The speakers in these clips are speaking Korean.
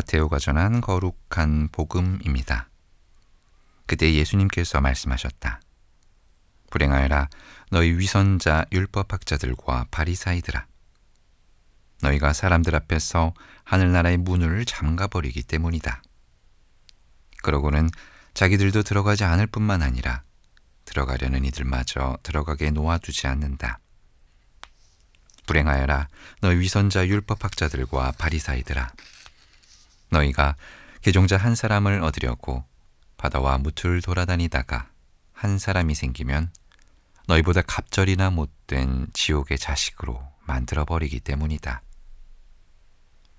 마테오가 전한 거룩한 복음입니다. 그때 예수님께서 말씀하셨다. 불행하여라 너희 위선자 율법학자들과 바리사이들아. 너희가 사람들 앞에서 하늘나라의 문을 잠가버리기 때문이다. 그러고는 자기들도 들어가지 않을 뿐만 아니라 들어가려는 이들마저 들어가게 놓아두지 않는다. 불행하여라 너희 위선자 율법학자들과 바리사이들아. 너희가 개종자 한 사람을 얻으려고 바다와 무틀 돌아다니다가 한 사람이 생기면 너희보다 갑절이나 못된 지옥의 자식으로 만들어버리기 때문이다.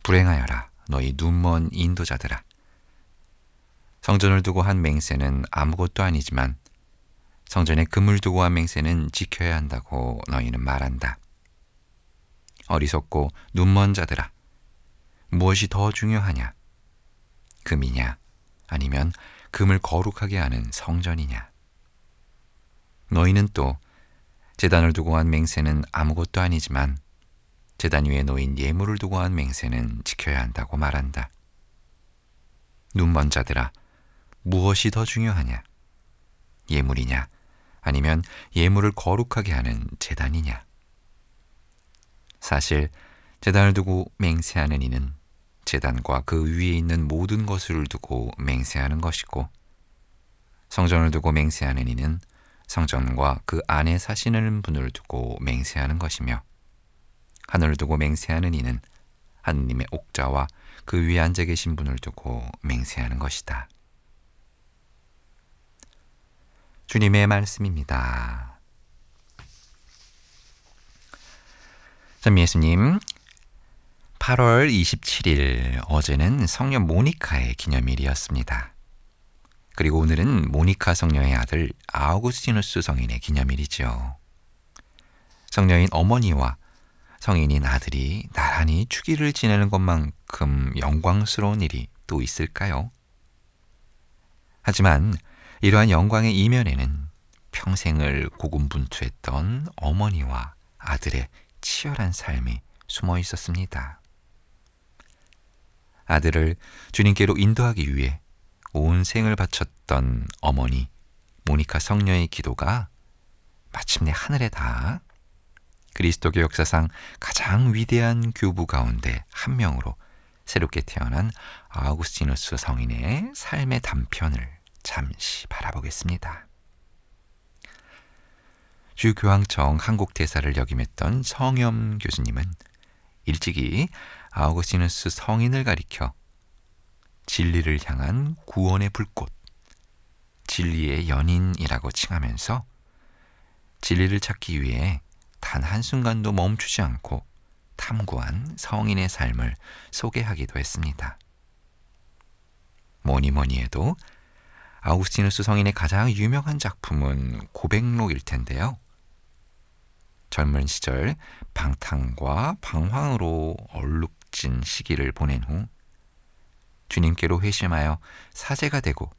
불행하여라 너희 눈먼 인도자들아. 성전을 두고 한 맹세는 아무것도 아니지만 성전에 금을 두고 한 맹세는 지켜야 한다고 너희는 말한다. 어리석고 눈먼 자들아. 무엇이 더 중요하냐? 금이냐? 아니면 금을 거룩하게 하는 성전이냐? 너희는 또 제단을 두고 한 맹세는 아무것도 아니지만 제단 위에 놓인 예물을 두고 한 맹세는 지켜야 한다고 말한다. 눈먼 자들아, 무엇이 더 중요하냐? 예물이냐? 아니면 예물을 거룩하게 하는 제단이냐? 사실 제단을 두고 맹세하는 이는 제단과 그 위에 있는 모든 것을 두고 맹세하는 것이고, 성전을 두고 맹세하는 이는 성전과 그 안에 사시는 분을 두고 맹세하는 것이며, 하늘을 두고 맹세하는 이는 하느님의 옥자와 그 위에 앉아 계신 분을 두고 맹세하는 것이다. 주님의 말씀입니다. 참 예수님, 8월 27일 어제는 성녀 모니카의 기념일이었습니다. 그리고 오늘은 모니카 성녀의 아들 아우구스티누스 성인의 기념일이죠. 성녀인 어머니와 성인인 아들이 나란히 축일을 지내는 것만큼 영광스러운 일이 또 있을까요? 하지만 이러한 영광의 이면에는 평생을 고군분투했던 어머니와 아들의 치열한 삶이 숨어 있었습니다. 아들을 주님께로 인도하기 위해 온 생을 바쳤던 어머니 모니카 성녀의 기도가 마침내 하늘에 닿아 그리스도교 역사상 가장 위대한 교부 가운데 한 명으로 새롭게 태어난 아우구스티누스 성인의 삶의 단편을 잠시 바라보겠습니다. 주교황청 한국대사를 역임했던 성염 교수님은 일찍이 아우구스티누스 성인을 가리켜 진리를 향한 구원의 불꽃, 진리의 연인이라고 칭하면서 진리를 찾기 위해 단 한순간도 멈추지 않고 탐구한 성인의 삶을 소개하기도 했습니다. 뭐니 해도 아우구스티누스 성인의 가장 유명한 작품은 고백록일 텐데요. 젊은 시절 방탕과 방황으로 얼룩진 시기를 보낸 후 주님께로 회심하여 사제가 되고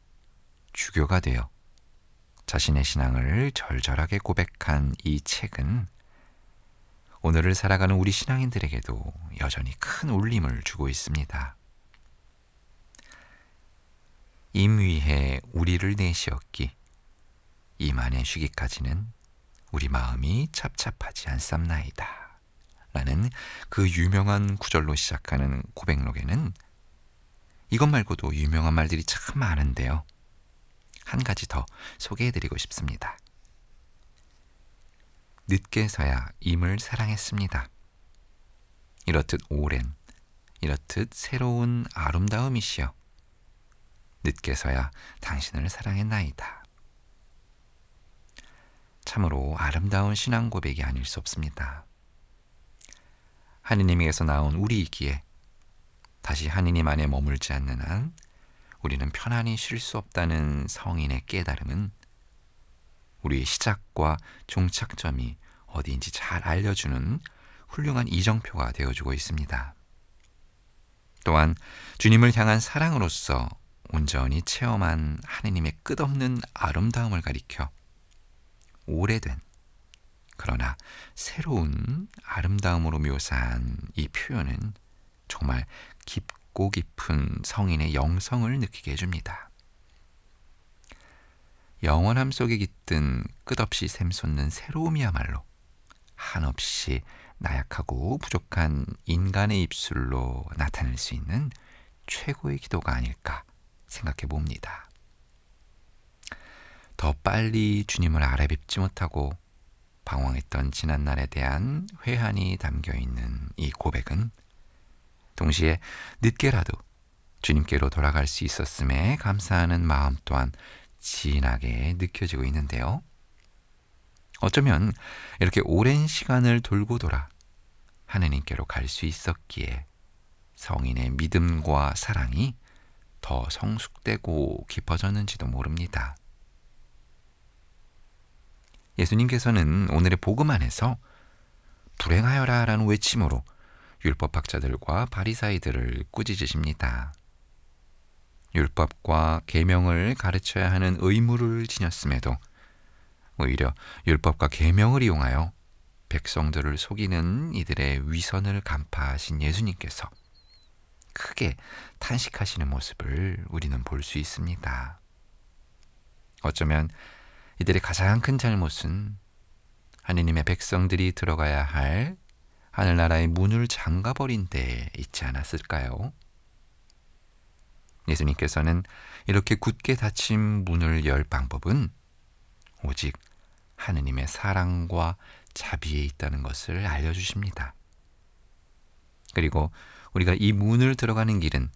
주교가 되어 자신의 신앙을 절절하게 고백한 이 책은 오늘을 살아가는 우리 신앙인들에게도 여전히 큰 울림을 주고 있습니다. 임위해 우리를 내시었기 이만에 쉬기까지는 우리 마음이 찹찹하지 않삼나이다 라는 그 유명한 구절로 시작하는 고백록에는 이것 말고도 유명한 말들이 참 많은데요. 한 가지 더 소개해드리고 싶습니다. 늦게서야 임을 사랑했습니다. 이렇듯 오랜, 이렇듯 새로운 아름다움이시여 늦게서야 당신을 사랑했나이다. 참으로 아름다운 신앙 고백이 아닐 수 없습니다. 하느님에게서 나온 우리이기에 다시 하느님 안에 머물지 않는 한 우리는 편안히 쉴 수 없다는 성인의 깨달음은 우리의 시작과 종착점이 어디인지 잘 알려주는 훌륭한 이정표가 되어주고 있습니다. 또한 주님을 향한 사랑으로서 온전히 체험한 하느님의 끝없는 아름다움을 가리켜 오래된 그러나 새로운 아름다움으로 묘사한 이 표현은 정말 깊고 깊고 깊은 성인의 영성을 느끼게 해줍니다. 영원함 속에 깃든 끝없이 샘솟는 새로움이야말로 한없이 나약하고 부족한 인간의 입술로 나타낼 수 있는 최고의 기도가 아닐까 생각해 봅니다. 더 빨리 주님을 알아뵙지 못하고 방황했던 지난날에 대한 회한이 담겨있는 이 고백은 동시에 늦게라도 주님께로 돌아갈 수 있었음에 감사하는 마음 또한 진하게 느껴지고 있는데요. 어쩌면 이렇게 오랜 시간을 돌고 돌아 하느님께로 갈 수 있었기에 성인의 믿음과 사랑이 더 성숙되고 깊어졌는지도 모릅니다. 예수님께서는 오늘의 복음 안에서 불행하여라 라는 외침으로 율법학자들과 바리사이들을 꾸짖으십니다. 율법과 계명을 가르쳐야 하는 의무를 지녔음에도 오히려 율법과 계명을 이용하여 백성들을 속이는 이들의 위선을 간파하신 예수님께서 크게 탄식하시는 모습을 우리는 볼 수 있습니다. 어쩌면 이들의 가장 큰 잘못은 하느님의 백성들이 들어가야 할 하늘나라의 문을 잠가버린 데 있지 않았을까요? 예수님께서는 이렇게 굳게 닫힌 문을 열 방법은 오직 하느님의 사랑과 자비에 있다는 것을 알려주십니다. 그리고 우리가 이 문을 들어가는 길은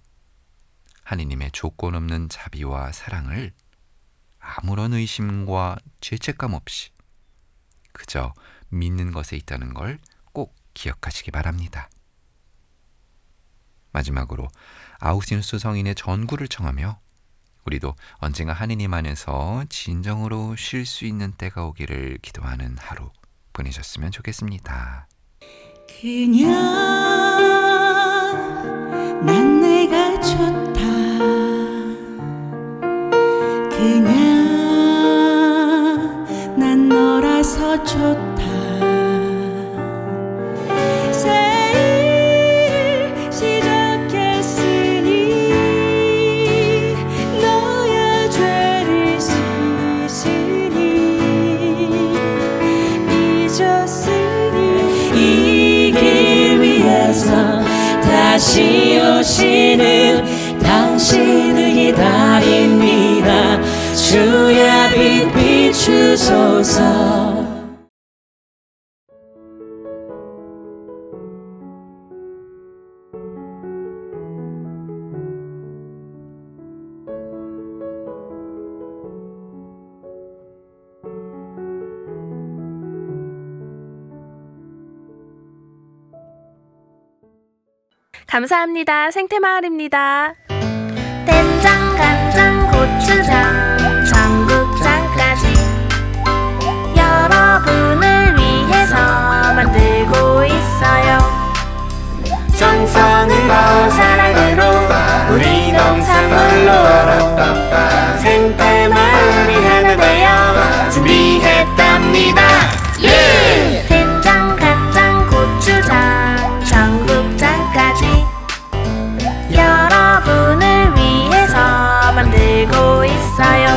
하느님의 조건 없는 자비와 사랑을 아무런 의심과 죄책감 없이 그저 믿는 것에 있다는 걸 꼭 기억하시기 바랍니다. 마지막으로 아우구스티누스 성인의 전구를 청하며 우리도 언젠가 하느님 안에서 진정으로 쉴 수 있는 때가 오기를 기도하는 하루 보내셨으면 좋겠습니다. 그냥 난 내가 좋다. 그냥 난 너라서 좋다. 다시 오시는 당신을 기다립니다. 주야 빛 비추소서. 감사합니다. 생태마을입니다. 된장, 간장, 고추장, 전국장까지 여러분을 위해서 만들고 있어요. 정성으로 사랑으로 우리 농산물로 생태마을이 하나 되어 준비했답니다. 예! 된장, 간장, 고추장, 전국장까지 여러분을 위해서 만들고 있어요.